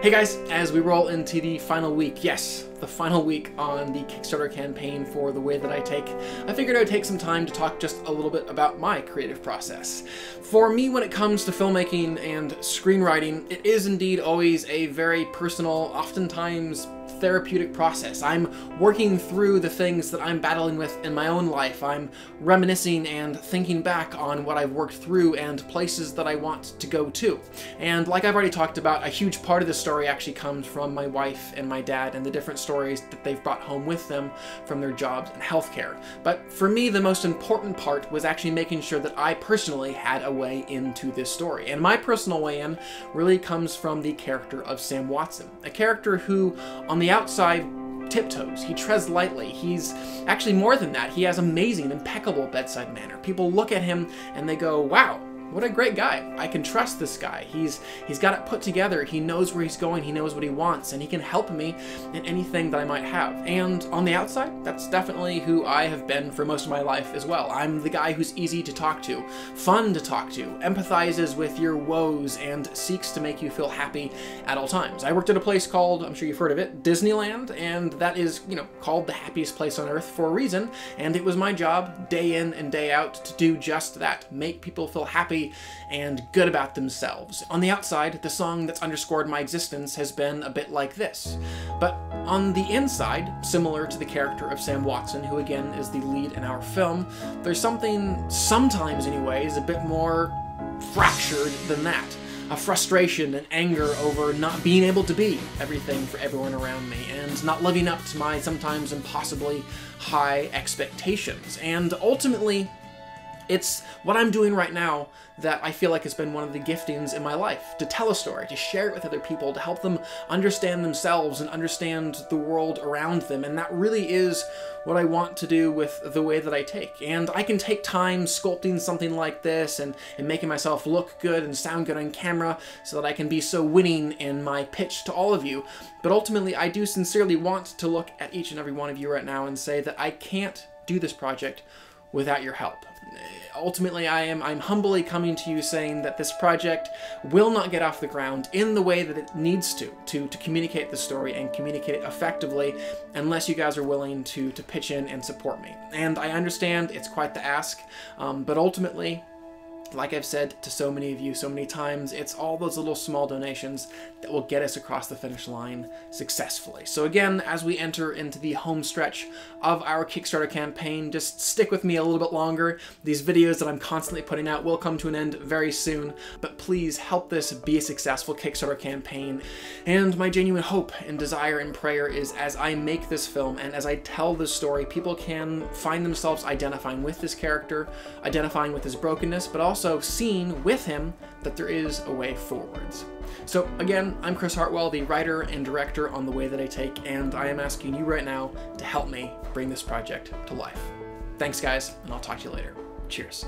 Hey guys, as we roll into the final week, yes, the final week on the Kickstarter campaign for The Way That I Take, I figured I would take some time to talk just a little bit about my creative process. For me, when it comes to filmmaking and screenwriting, it is indeed always a very personal, oftentimes therapeutic process. I'm working through the things that I'm battling with in my own life. I'm reminiscing and thinking back on what I've worked through and places that I want to go to. And like I've already talked about, a huge part of the story actually comes from my wife and my dad and the different stories that they've brought home with them from their jobs and healthcare. But for me, the most important part was actually making sure that I personally had a way into this story. And my personal way in really comes from the character of Sam Watson, a character who, on the outside, tiptoes. He treads lightly. He's actually more than that. He has amazing, impeccable bedside manner. People look at him and they go, wow, what a great guy. I can trust this guy. He's got it put together. He knows where he's going. He knows what he wants, and he can help me in anything that I might have. And on the outside, that's definitely who I have been for most of my life as well. I'm the guy who's easy to talk to, fun to talk to, empathizes with your woes, and seeks to make you feel happy at all times. I worked at a place called, I'm sure you've heard of it, Disneyland, and that is, called the happiest place on earth for a reason, and it was my job, day in and day out, to do just that, make people feel happy and good about themselves. On the outside, the song that's underscored my existence has been a bit like this. But on the inside, similar to the character of Sam Watson, who again is the lead in our film, there's something, sometimes anyways, a bit more fractured than that. A frustration and anger over not being able to be everything for everyone around me, and not living up to my sometimes impossibly high expectations. And ultimately, it's what I'm doing right now that I feel like has been one of the giftings in my life, to tell a story, to share it with other people, to help them understand themselves and understand the world around them. And that really is what I want to do with The Way That I Take. And I can take time sculpting something like this and making myself look good and sound good on camera so that I can be so winning in my pitch to all of you. But ultimately, I do sincerely want to look at each and every one of you right now and say that I can't do this project without your help. Ultimately, I'm humbly coming to you saying that this project will not get off the ground in the way that it needs to communicate the story and communicate it effectively unless you guys are willing to pitch in and support me. And I understand it's quite the ask, but ultimately, like I've said to so many of you so many times, it's all those little small donations that will get us across the finish line successfully. So again, as we enter into the home stretch of our Kickstarter campaign, just stick with me a little bit longer. These videos that I'm constantly putting out will come to an end very soon, but please help this be a successful Kickstarter campaign. And my genuine hope and desire and prayer is, as I make this film and as I tell this story, people can find themselves identifying with this character, identifying with his brokenness, but also seeing with him that there is a way forwards. So again, I'm Chris Hartwell, the writer and director on The Way That I Take, and I am asking you right now to help me bring this project to life. Thanks guys, and I'll talk to you later. Cheers.